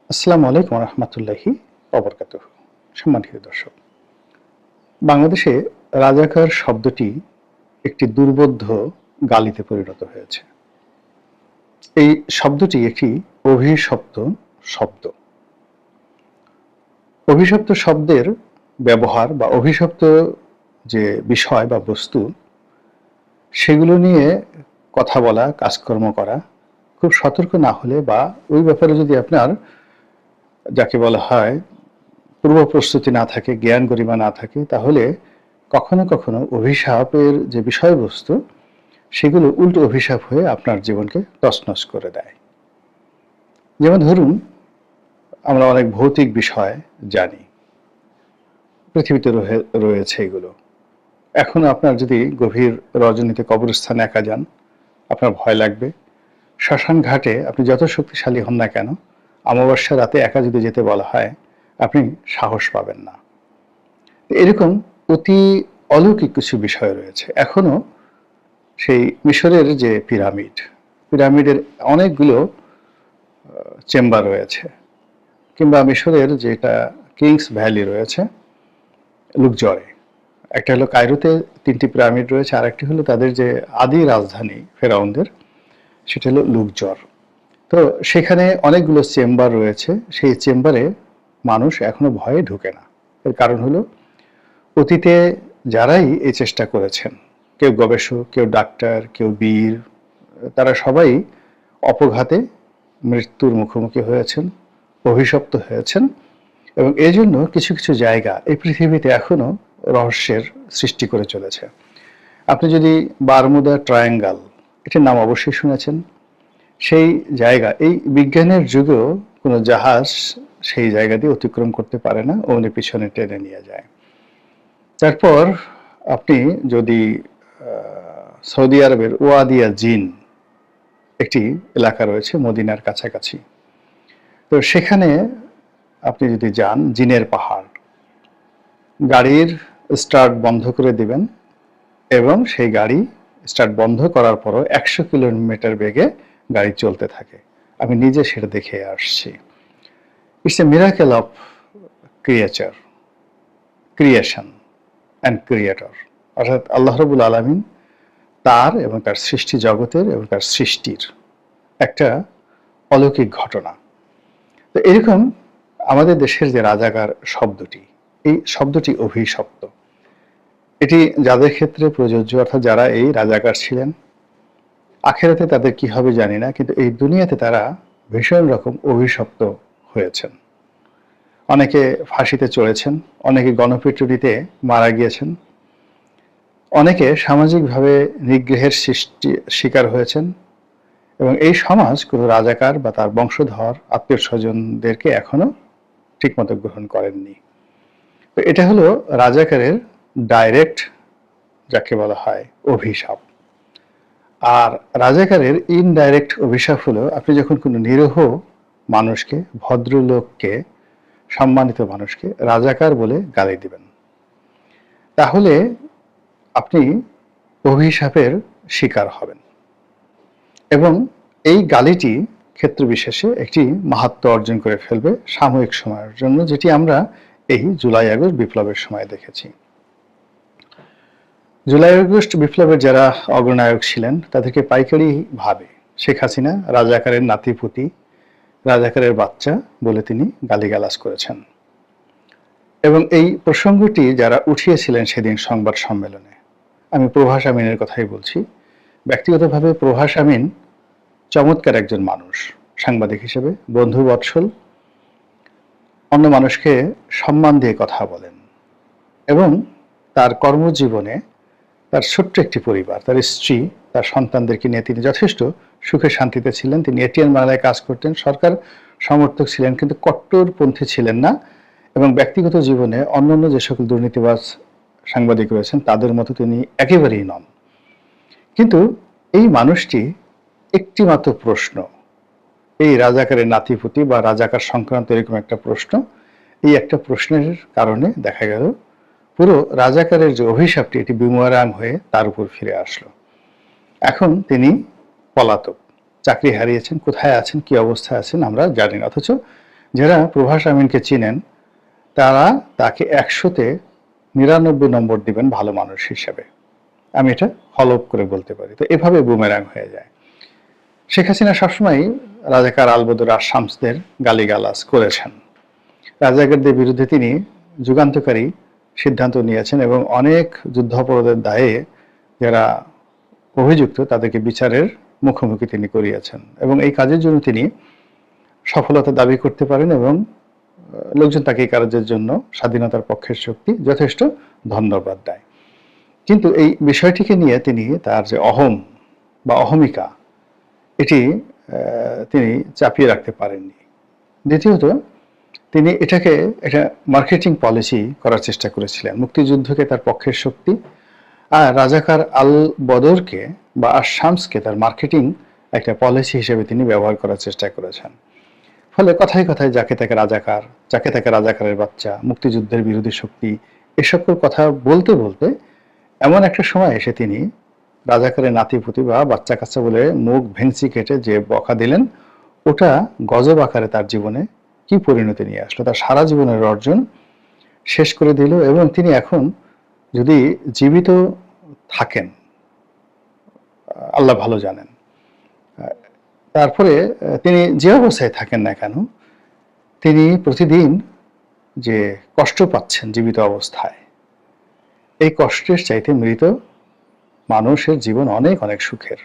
আসসালামু আলাইকুম রহমতুল্লাহি ওবরকাতুহু। সম্মানিত দর্শক, বাংলাদেশে রাজাকার শব্দটি একটি দুর্বোধ্য গালিতে পরিণত হয়েছে। এই শব্দটি একটি অভিশপ্ত শব্দ। অভিশপ্ত শব্দের ব্যবহার বা অভিশপ্ত যে বিষয় বা বস্তু, সেগুলো নিয়ে কথা বলা, কাজকর্ম করা খুব সতর্ক না হলে বা ওই ব্যাপারে যদি আপনার যাকে বলা হয় পূর্ব প্রস্তুতি না থাকে, জ্ঞান গরিমা না থাকে, তাহলে কখনো কখনো অভিশাপের যে বিষয়বস্তু সেগুলো উল্টো অভিশাপ হয়ে আপনার জীবনকে তছনছ করে দেয়। যেমন ধরুন, আমরা অনেক ভৌতিক বিষয় জানি, পৃথিবীতে রয়েছে এগুলো। এখন আপনার যদি গভীর রজনীতে কবরস্থানে একা যান, আপনার ভয় লাগবে। শ্মশান ঘাটে আপনি যত শক্তিশালী হন না কেন, অমাবস্যা রাতে একা যদি যেতে বলা হয়, আপনি সাহস পাবেন না। এরকম অতি অলৌকিক কিছু বিষয় রয়েছে। এখনো সেই মিশরের যে পিরামিডের অনেকগুলো চেম্বার রয়েছে, কিংবা মিশরের যেটা কিংস ভ্যালি রয়েছে লুকজরে। একটা হলো কায়রোতে 3টি পিরামিড রয়েছে, আর একটি হলো তাদের যে আদি রাজধানী ফেরাউনদের, সেটা হলো লুকজর। তো সেখানে অনেকগুলো চেম্বার রয়েছে। সেই চেম্বারে মানুষ এখনো ভয়ে ঢুকে না। এর কারণ হলো, অতীতে যারাই এই চেষ্টা করেছেন, কেউ গবেষক, কেউ ডাক্তার, কেউ বীর, তারা সবাই অপঘাতে মৃত্যুর মুখোমুখি হয়েছেন, অভিশপ্ত হয়েছেন। এবং এই জন্য কিছু কিছু জায়গা এই পৃথিবীতে এখনো রহস্যের সৃষ্টি করে চলেছে। আপনি যদি বারমুদা ট্রায়াঙ্গল, এটির নাম অবশ্যই শুনেছেন। সেই জায়গা এই বিজ্ঞানের যুগেও কোনো জাহাজ সেই জায়গা দিয়ে অতিক্রম করতে পারে না, অমনি পিছনে টেনে নিয়ে যায়। তারপর আপনি যদি সৌদি আরবের ওয়াদিয়া জিন একটি এলাকা রয়েছে মদিনার কাছাকাছি, তো সেখানে আপনি যদি যান, জিনের পাহাড়, গাড়ির স্টার্ট বন্ধ করে দিবেন এবং সেই গাড়ি স্টার্ট বন্ধ করার পরও 100 কিলোমিটার বেগে গাড়ি চলতে থাকে। আমি নিজে সেটা দেখে আসছি। It's a miracle of creature, creation and creator. অর্থাৎ আল্লাহ রাব্বুল আলামিন তার এবং তার সৃষ্টি জগতের এবং তার সৃষ্টির একটা অলৌকিক ঘটনা। তো এরকম আমাদের দেশের যে রাজাকার শব্দটি, এই শব্দটি অভিশপ্ত। এটি যাদের ক্ষেত্রে প্রযোজ্য, অর্থাৎ যারা এই রাজাকার ছিলেন, আখেরাতে তাদের কি হবে জানি না, কিন্তু এই দুনিয়াতে তারা ভীষণ রকম অভিশপ্ত হয়েছেন। অনেকে ফাঁসিতে চড়েছেন, অনেকে গণপিটুনিতে মারা গিয়েছেন, অনেকে সামাজিকভাবে নিগ্রহের শিকার হয়েছেন। এবং এই সমাজ কোনো রাজাকার বা তার বংশধর আত্মীয় স্বজনদেরকে এখনো ঠিকমতো গ্রহণ করেননি। তো এটা হলো রাজাকারের ডাইরেক্ট, যাকে বলা হয় অভিশাপ। আর রাজাকারের ইনডাইরেক্ট অভিশাপ হলো, আপনি যখন কোনো নিরীহ মানুষকে, ভদ্রলোককে, সম্মানিত মানুষকে রাজাকার বলে গালি দিবেন, তাহলে আপনি অভিশাপের শিকার হবেন। এবং এই গালিটি ক্ষেত্র বিশেষে একটি মাহাত্ম্য অর্জন করে ফেলবে সাময়িক সময়ের জন্য, যেটি আমরা এই জুলাই আগস্ট বিপ্লবের সময় দেখেছি। জুলাই আগস্ট বিপ্লবের যারা অগ্রনায়ক ছিলেন, তাদেরকে পাইকারি ভাবে শেখ হাসিনা রাজাকারের নাতিপুতি, রাজাকারের বাচ্চা বলে তিনি গালিগালাজ করেছেন। এবং এই প্রসঙ্গটি যারা উঠিয়েছিলেন সেদিন সংবাদ সম্মেলনে, আমি প্রভাস আমিনের কথাই বলছি। ব্যক্তিগতভাবে প্রভাস আমিন চমৎকার একজন মানুষ, সাংবাদিক হিসেবে বন্ধু বৎসল, অন্য মানুষকে সম্মান দিয়ে কথা বলেন। এবং তার কর্মজীবনে তার ছোট্ট একটি পরিবার, তার স্ত্রী, তার সন্তানদেরকে নিয়ে তিনি যথেষ্ট সুখে শান্তিতে ছিলেন। তিনি এটিএন বাংলায় কাজ করতেন, সরকার সমর্থক ছিলেন, কিন্তু কট্টরপন্থী ছিলেন না। এবং ব্যক্তিগত জীবনে অন্যান্য যে সকল দুর্নীতিবাজ সাংবাদিক রয়েছেন তাদের মতো তিনি একেবারেই নন। কিন্তু এই মানুষটি একটি মাত্র প্রশ্ন, এই রাজাকারের নাতিপুতি বা রাজাকার সংক্রান্ত এরকম একটা প্রশ্ন, এই একটা প্রশ্নের কারণে দেখা গেল পুরো রাজাকারের যে অভিশাপটি, এটি বুমেরাং হয়ে তার উপর ফিরে আসলো। এখন তিনি পলাতক, চাকরি হারিয়েছেন, কোথায় আছেন, কি অবস্থায় আছেন আমরা জানি না। অথচ যারা প্রভাস আমিনকে চিনেন তারা তাকে ১০০-তে ৯৯ নম্বর দিবেন ভালো মানুষ হিসেবে। আমি এটা হলফ করে বলতে পারি। তো এভাবে বুমেরাং হয়ে যায়। শেখ হাসিনা সবসময়ই রাজাকার আলবদর আর শামসদের গালিগালাজ করেছেন। রাজাকারদের বিরুদ্ধে তিনি যুগান্তকারী সিদ্ধান্ত নিয়েছেন এবং অনেক যুদ্ধাপরাধের দায়ে যারা অভিযুক্ত তাদেরকে বিচারের মুখোমুখি তিনি করিয়েছেন এবং এই কাজের জন্য তিনি সফলতা দাবি করতে পারেন এবং লোকজন তাকে এই কাজের জন্য স্বাধীনতার পক্ষের শক্তি যথেষ্ট ধন্যবাদ দেয়। কিন্তু এই বিষয়টিকে নিয়ে তিনি তার যে অহম বা অহমিকা এটি তিনি চাপিয়ে রাখতে পারেননি। দ্বিতীয়ত তিনি এটাকে একটা মার্কেটিং পলিসি করার চেষ্টা করেছিলেন, মুক্তিযুদ্ধকে তার পক্ষের শক্তি আর রাজাকার আল বদরকে বা আর শামসকে তার মার্কেটিং একটা পলিসি হিসেবে তিনি ব্যবহার করার চেষ্টা করেছেন। ফলে কথায় কথায় যাকে তাকে রাজাকার, যাকে তাকে রাজাকারের বাচ্চা, মুক্তিযুদ্ধের বিরোধী শক্তি এ সকল কথা বলতে বলতে এমন একটা সময় এসে তিনি রাজাকারের নাতিপুতি বা বাচ্চা কাচ্চা বলে মুখ ভেঙচি কেটে যে বকা দিলেন ওটা গজব আকারে তার জীবনে কি পরিণতি নিয়ে আসলো, তার সারা জীবনের অর্জন শেষ করে দিল। এবং তিনি এখন যদি জীবিত থাকেন আল্লাহ ভালো জানেন, তারপরে তিনি যে অবস্থায় থাকেন না কেন তিনি প্রতিদিন যে কষ্ট পাচ্ছেন জীবিত অবস্থায়, এই কষ্টের চাইতে মৃত মানুষের জীবন অনেক অনেক সুখের।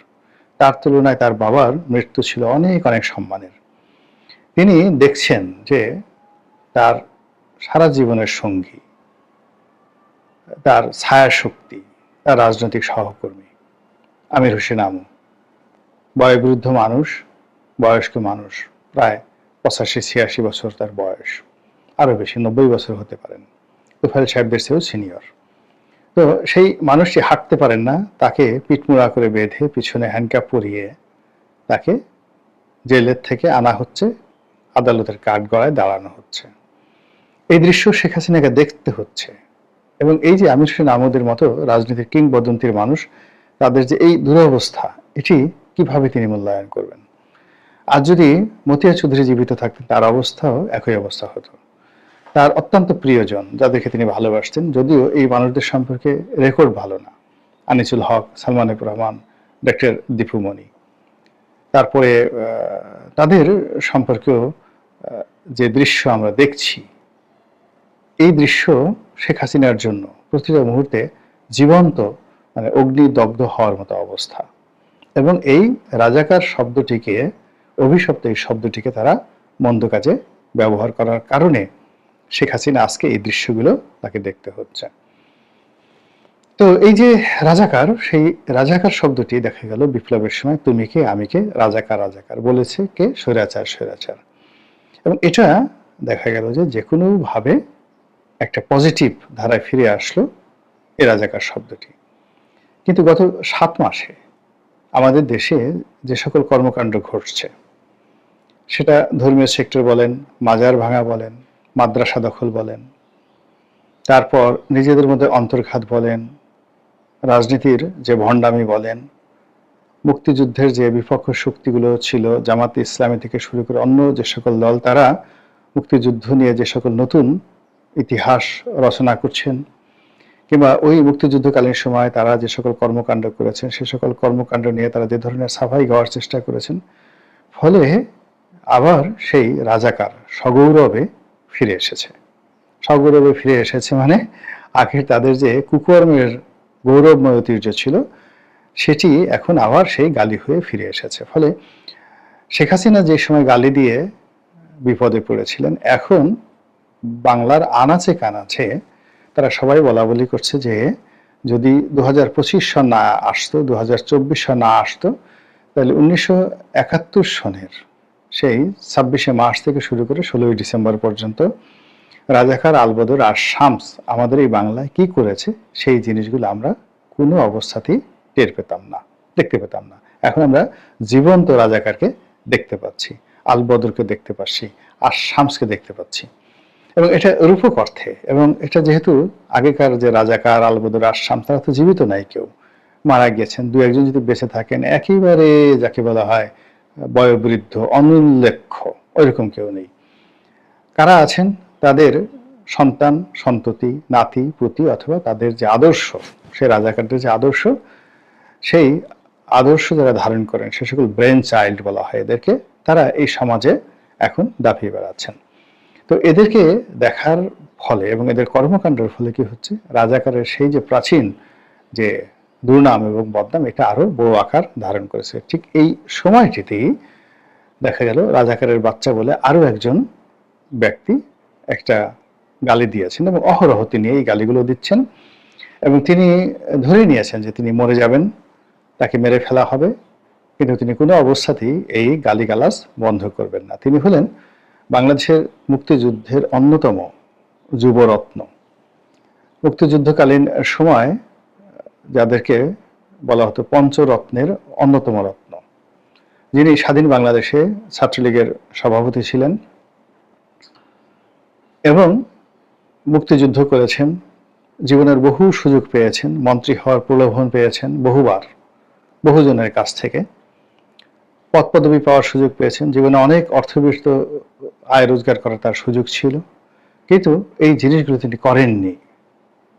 তার তুলনায় তার বাবার মৃত্যু ছিল অনেক অনেক সম্মানের। তিনি দেখছেন যে তার সারা জীবনের সঙ্গী, তার ছায়া শক্তি, তার রাজনৈতিক সহকর্মী আমির হোসেন আমু, বয়োবৃদ্ধ মানুষ, বয়স্ক মানুষ, প্রায় ৮৫-৮৬ বছর তার বয়স, আরো বেশি ৯০ বছর হতে পারেন, তোফায়েল সাহেবদের চেয়েও সিনিয়র। তো সেই মানুষটি হাঁটতে পারেন না, তাকে পিঠমুড়া করে বেঁধে পিছনে হ্যান্ডকাপ পরিয়ে তাকে জেলের থেকে আনা হচ্ছে, আদালতের কাঠগড়ায় দাঁড়ানো হচ্ছে। এই দৃশ্য শেখ হাসিনাকে দেখতে হচ্ছে। এবং এই যে আমির হোসেন আমুদের মতো রাজনীতির কিংবদন্তির মানুষ, তাদের যে এই দুরবস্থা এটি কিভাবে তিনি মূল্যায়ন করবেন? আজ যদি মতিয়া চৌধুরী জীবিত থাকতেন তার অবস্থাও একই অবস্থা হতো। তার অত্যন্ত প্রিয়জন যাদেরকে তিনি ভালোবাসতেন, যদিও এই মানুষদের সম্পর্কে রেকর্ড ভালো না, আনিসুল হক, সালমান এফ রহমান, ডক্টর দীপুমণি, তারপরে তাদের সম্পর্কেও যে দৃশ্য আমরা দেখছি, এই দৃশ্য শেখ হাসিনার জন্য প্রতিটা মুহূর্তে জীবন্ত মানে অগ্নিদগ্ধ হওয়ার মতো অবস্থা। এবং এই রাজাকার শব্দটিকে, অভিশপ্ত এই শব্দটিকে তারা মন্দ কাজে ব্যবহার করার কারণে শেখ হাসিনা আজকে এই দৃশ্যগুলো তাকে দেখতে হচ্ছে। তো এই যে রাজাকার, সেই রাজাকার শব্দটি দেখা গেল বিপ্লবের সময় তুমি কে আমি কে, রাজাকার রাজাকার বলেছে কে, স্বৈরাচার স্বৈরাচার। এবং এটা দেখা গেল যে কোনো ভাবে একটা পজিটিভ ধারায় ফিরে আসলো এই রাজাকার শব্দটি। কিন্তু গত ৭ মাসে আমাদের দেশে যে সকল কর্মকাণ্ড ঘটছে, সেটা ধর্মীয় সেক্টর বলেন, মাজার ভাঙা বলেন, মাদ্রাসা দখল বলেন, তারপর নিজেদের মধ্যে অন্তর্ঘাত বলেন, রাজনীতির যে ভণ্ডামি বলেন, মুক্তিযুদ্ধের যে বিপক্ষ শক্তিগুলো ছিল জামাতে ইসলামী থেকে শুরু করে অন্য যে সকল দল, তারা মুক্তিযুদ্ধ নিয়ে যে সকল নতুন ইতিহাস রচনা করছেন, কিংবা ওই মুক্তিযুদ্ধকালীন সময় তারা যে সকল কর্মকাণ্ড করেছেন সে সকল কর্মকাণ্ড নিয়ে তারা যে ধরনের সাফাই গাওয়ার চেষ্টা করেছেন, ফলে আবার সেই রাজাকার সগৌরবে ফিরে এসেছে। সগৌরবে ফিরে এসেছে মানে আগের তাদের যে কুকর্মের গৌরবময় ঐতিহ্য ছিল সেটি এখন আবার সেই গালি হয়ে ফিরে এসেছে। ফলে শেখ হাসিনা যে সময় গালি দিয়ে বিপদে পড়েছিলেন, এখন বাংলার আনাচে কানাচে তারা সবাই বলা বলি করছে যে যদি ২০২৫ সন না আসতো, ২০২৪ সন না আসতো, তাহলে ১৯৭১ সনের সেই ২৬শে মার্চ থেকে শুরু করে ১৬ই ডিসেম্বর পর্যন্ত রাজাকার আলবদর আর শামস আমাদের এই বাংলায় কি করেছে সেই জিনিসগুলো আমরা কোনো অবস্থাতেই টের পেতাম না, দেখতে পেতাম না। এখন আমরা জীবন্ত রাজাকারকে দেখতে পাচ্ছি, আলবদরকে দেখতে পাচ্ছি, আর শামসকে দেখতে পাচ্ছি। এবং এটা রূপক অর্থে, এবং এটা যেহেতু আগেকার যে রাজাকার আলবদর আর শামস তারা তো জীবিত নাই, কেউ মারা গিয়েছেন, দু একজন যদি বেঁচে থাকেন একেবারে যাকে বলা হয় বয়োবৃদ্ধ অনুল্লেখ্য, ওইরকম কেউ নেই। কারা আছেন তাদের সন্তান সন্ততি নাতি পুতি অথবা তাদের যে আদর্শ, সে রাজাকারদের যে আদর্শ, সেই আদর্শ যারা ধারণ করেন সে সকল ব্রেন চাইল্ড বলা হয় এদেরকে, তারা এই সমাজে এখন দাপিয়ে বেড়াচ্ছেন। তো এদেরকে দেখার ফলে এবং এদের কর্মকাণ্ডের ফলে কি হচ্ছে, রাজাকারের সেই যে প্রাচীন যে দুর্নাম এবং বদনাম এটা আরো বড় আকার ধারণ করেছে। ঠিক এই সময়টিতেই দেখা গেল রাজাকারের বাচ্চা বলে আরো একজন ব্যক্তি একটা গালি দিয়েছেন এবং অহরহ তিনি এই গালিগুলো দিচ্ছেন এবং তিনি ধরে নিয়েছেন যে তিনি মরে যাবেন, তাকে মেরে ফেলা হবে, কিন্তু তিনি কোনো অবস্থাতেই এই গালিগালাজ বন্ধ করবেন না। তিনি হলেন বাংলাদেশের মুক্তিযুদ্ধের অন্যতম যুবরত্ন। মুক্তিযুদ্ধকালীন সময় যাদেরকে বলা হতো পঞ্চরত্নের অন্যতম রত্ন, যিনি স্বাধীন বাংলাদেশে ছাত্রলীগের সভাপতি ছিলেন এবং মুক্তিযুদ্ধ করেছেন, জীবনের বহু সুযোগ পেয়েছেন, মন্ত্রী হওয়ার প্রলোভন পেয়েছেন বহুবার বহুজনের কাছ থেকে, পদ পদবি পাওয়ার সুযোগ পেয়েছেন, জীবনে অনেক অর্থবিষ্ট আয় রোজগার করার তার সুযোগ ছিল, কিন্তু এই জিনিসগুলো তিনি করেননি।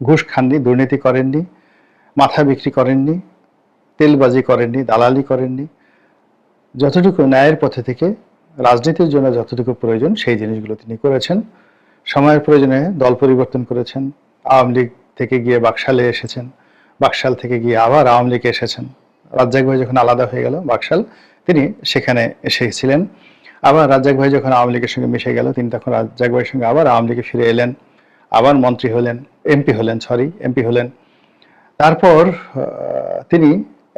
ঘুষ খাননি, দুর্নীতি করেননি, মাথা বিক্রি করেননি, তেলবাজি করেননি, দালালি করেননি। যতটুকু ন্যায়ের পথে থেকে রাজনীতির জন্য যতটুকু প্রয়োজন সেই জিনিসগুলো তিনি করেছেন। সময়ের প্রয়োজনে দল পরিবর্তন করেছেন, আওয়ামী লীগ থেকে গিয়ে বাকশালে এসেছেন, বাকশাল থেকে গিয়ে আবার আওয়ামী লীগে এসেছেন। রাজ্জাক ভাই যখন আলাদা হয়ে গেল বাকশাল, তিনি সেখানে এসেছিলেন। আবার রাজ্জাক ভাই যখন আওয়ামী লীগের সঙ্গে মিশে গেল, তিনি তখন রাজ্জাক ভাইয়ের সঙ্গে আবার আওয়ামী লীগে ফিরে এলেন, আবার মন্ত্রী হলেন, এমপি হলেন। তারপর তিনি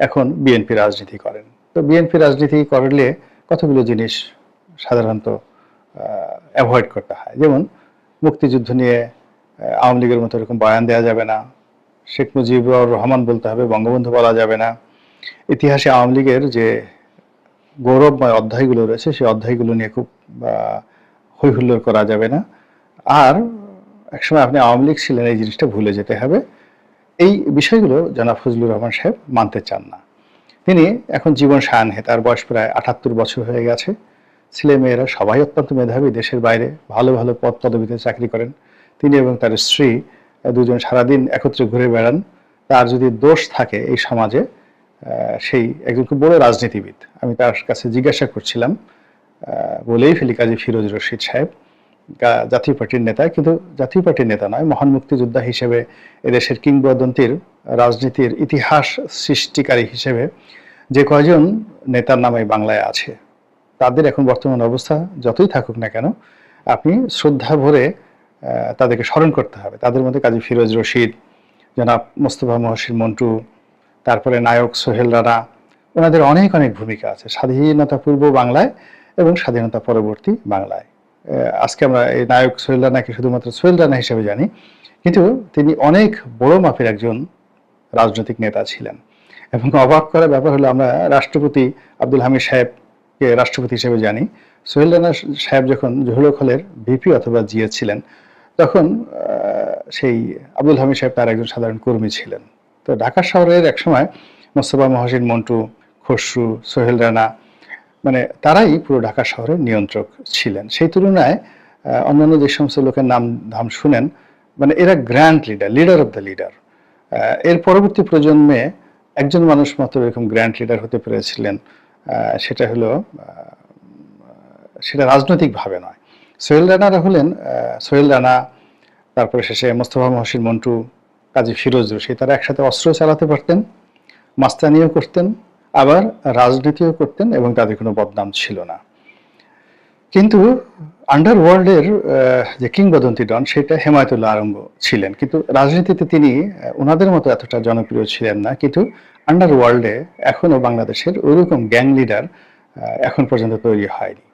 এখন বিএনপি রাজনীতি করেন। তো বিএনপি রাজনীতি করলে কতগুলো জিনিস সাধারণত অ্যাভয়েড করতে হয়, যেমন মুক্তিযুদ্ধ নিয়ে আওয়ামী লীগের মতো এরকম বয়ান দেওয়া যাবে না, শেখ মুজিবুর রহমান বলতে হবে, বঙ্গবন্ধু বলা যাবে না, ইতিহাসে আওয়ামী লীগের যে গৌরবময় অধ্যায়গুলো রয়েছে সেই অধ্যায়গুলো নিয়ে খুব হইহুল্লোড় করা যাবে না, আর একসময় আপনি আওয়ামী লীগ ছিলেন এই জিনিসটা ভুলে যেতে হবে। এই বিষয়গুলো জনাব ফজলুর রহমান সাহেব মানতে চান না। তিনি এখন জীবন সায়াহ্নে, তার বয়স প্রায় ৭৮ বছর হয়ে গেছে, ছেলে মেয়েরা সবাই অত্যন্ত মেধাবী, দেশের বাইরে ভালো ভালো পদ পদবিতে চাকরি করেন। তিনি এবং তার স্ত্রী দুজন সারাদিন একত্রে ঘুরে বেড়ান। তার যদি দোষ থাকে এই সমাজে, সেই একজন খুব বড় রাজনীতিবিদ, আমি তার কাছে জিজ্ঞাসা করছিলাম, বলেই ফেলি, কাজী ফিরোজ রশিদ সাহেব জাতীয় পার্টির নেতা, কিন্তু জাতীয় পার্টির নেতা নয়, মহান মুক্তিযোদ্ধা হিসেবে এদেশের কিংবদন্তির রাজনীতির ইতিহাস সৃষ্টিকারী হিসেবে যে কয়জন নেতার নাম এই বাংলায় আছে, তাদের এখন বর্তমান অবস্থা যতই থাকুক না কেন, আপনি শ্রদ্ধা ভরে তাদেরকে স্মরণ করতে হবে। তাদের মধ্যে কাজী ফিরোজ রশিদ, জনাব মোস্তফা মহসিন মন্টু, তারপরে নায়ক সোহেল রানা, ওনাদের অনেক অনেক ভূমিকা আছে স্বাধীনতা পূর্ব বাংলায় এবং স্বাধীনতা পরবর্তী বাংলায়। আজকে আমরা এই নায়ক সোহেল রানাকে শুধুমাত্র সোহেল রানা হিসেবে জানি, কিন্তু তিনি অনেক বড় মাপের একজন রাজনৈতিক নেতা ছিলেন। এবং অবাক করার ব্যাপার হলো, আমরা রাষ্ট্রপতি আব্দুল হামিদ সাহেবকে রাষ্ট্রপতি হিসেবে জানি, সোহেল রানা সাহেব যখন জহুরুল হলের ভিপি অথবা জিএস ছিলেন, তখন সেই আব্দুল হামিদ সাহেব তার একজন সাধারণ কর্মী ছিলেন। তো ঢাকা শহরের একসময় মোস্তফা মহসিন মন্টু, খসরু, সোহেল রানা, মানে তারাই পুরো ঢাকা শহরের নিয়ন্ত্রক ছিলেন। সেই তুলনায় অন্যান্য যে সমস্ত লোকের নাম ধাম শুনেন, মানে এরা grand leader of the leader. এর পরবর্তী প্রজন্মে একজন মানুষ মাত্র এরকম গ্র্যান্ড লিডার হতে পেরেছিলেন, সেটা হলো সেটা রাজনৈতিকভাবে নয়। সোহেল রানারা হলেন সোহেল রানা, তারপরে শেষে মোস্তফা মহসিন মন্টু, কাজী ফিরোজ রশিদ, তারা একসাথে অস্ত্র চালাতে পারতেন, মাস্তানিও করতেন, আবার রাজনীতিও করতেন এবং তাদের কোনো বদনাম ছিল না। কিন্তু আন্ডারওয়ার্ল্ডের যে কিংবদন্তি ডন, সেটা হেমায়েতুল্লাহ আরঙ্গ ছিলেন, কিন্তু রাজনীতিতে তিনি ওনাদের মতো এতটা জনপ্রিয় ছিলেন না। কিন্তু আন্ডারওয়ার্ল্ডে এখনো বাংলাদেশের ওইরকম গ্যাং লিডার এখন পর্যন্ত তৈরি হয়নি।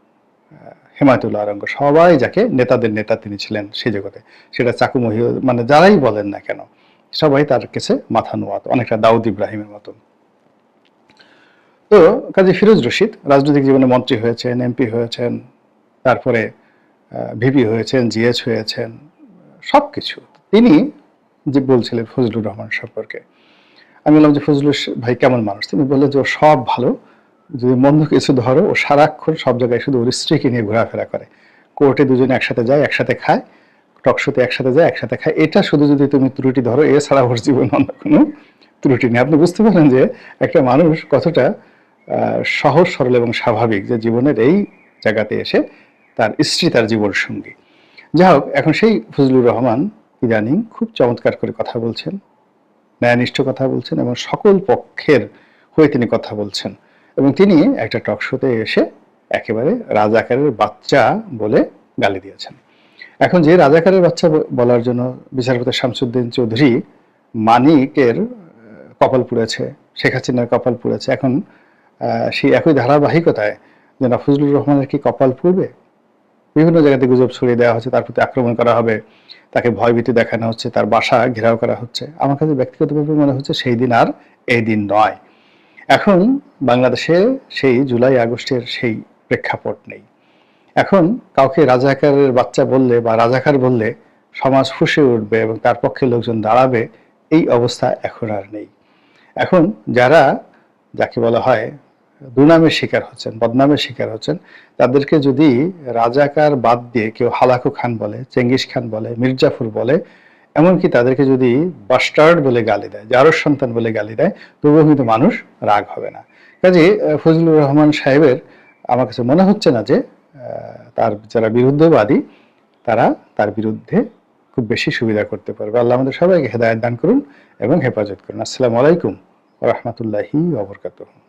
হেমায়েতুল্লাহ আরঙ্গ, সবাই যাকে নেতাদের নেতা তিনি ছিলেন সেই জগতে, সেটা চাকুমহি মানে যারাই বলেন না কেন, সবাই তার কাছে মাথা নোয়াত, অনেকটা দাউদ ইব্রাহিমের মতো। তো কাজী ফিরোজ রশিদ রাজনৈতিক জীবনে মন্ত্রী হয়েছেন, এমপি হয়েছেন, তারপরে ভিপি হয়েছেন, জিএস হয়েছেন, সবকিছু। তিনি যে বলছিলেন ফজলুর রহমান সম্পর্কে, আমি বললাম যে ফজলুর ভাই কেমন মানুষ? তিনি বললেন যে ও সব ভালো, যদি মন্দ কিছু ধরো, ও সারাক্ষণ সব জায়গায় শুধু ওর স্ত্রীকে নিয়ে ঘোরাফেরা করে, কোর্টে দুজনে একসাথে যায়, একসাথে খায়, টকশোতে একসাথে যায়, একসাথে খায়, এটা শুধু যদি তুমি ত্রুটি ধরো, এছাড়া ওর জীবন অন্য কোনো ত্রুটি নেই। আপনি বুঝতে পারেন যে একটা মানুষ কতটা সহজ সরল এবং স্বাভাবিক, যে জীবনের এই জায়গাতে এসে তার স্ত্রী তার জীবন সঙ্গী। যাই হোক, এখন সেই ফজলুর রহমান ইদানিং খুব চমৎকার করে কথা বলছেন, ন্যায়নিষ্ঠ কথা বলছেন এবং সকল পক্ষের হয়ে তিনি কথা বলছেন। এবং তিনি একটা টক শোতে এসে একেবারে রাজাকারের বাচ্চা বলে গালি দিয়েছেন। এখন যে রাজাকারের বাচ্চা বলার জন্য বিচারপতি শামসুদ্দিন চৌধুরী মানিকের কপাল পুড়েছে, শেখ হাসিনার কপাল পুড়েছে, এখন সেই একই ধারাবাহিকতায় যেন ফজলুর রহমানের কি কপাল পুড়বে? বিভিন্ন জায়গাতে গুজব ছড়িয়ে দেওয়া হচ্ছে, তার প্রতি আক্রমণ করা হবে, তাকে ভয়ভীতি দেখানো হচ্ছে, তার বাসা ঘেরাও করা হচ্ছে। আমার কাছে ব্যক্তিগতভাবে মনে হচ্ছে সেই দিন আর এই দিন নয়। এখন বাংলাদেশে সেই জুলাই আগস্টের সেই প্রেক্ষাপট নেই। এখন কাউকে রাজাকারের বাচ্চা বললে বা রাজাকার বললে সমাজ ফুঁসে উঠবে এবং তার পক্ষে লোকজন দাঁড়াবে, এই অবস্থা এখন আর নেই। এখন যারা, যাকে বলা হয় দুর্নামের শিকার হচ্ছেন, বদনামের শিকার হচ্ছেন, তাদেরকে যদি রাজাকার বাদ দিয়ে কেউ হালাকু খান বলে, চেঙ্গিস খান বলে, মির্জাফর বলে, এমনকি তাদেরকে যদি বাস্টার্ড বলে গালি দেয়, জারস সন্তান বলে গালি দেয়, তবুও কিন্তু মানুষ রাগ হবে না। কাজে ফজলুর রহমান সাহেবের আমার কাছে মনে হচ্ছে না যে তার যারা বিরুদ্ধবাদী তারা তার বিরুদ্ধে খুব বেশি সুবিধা করতে পারবে। আল্লাহ আমাদের সবাইকে হেদায়েত দান করুন এবং হেফাজত করুন। আসসালামু আলাইকুম ওয়া রাহমাতুল্লাহি ওয়া বারাকাতুহু।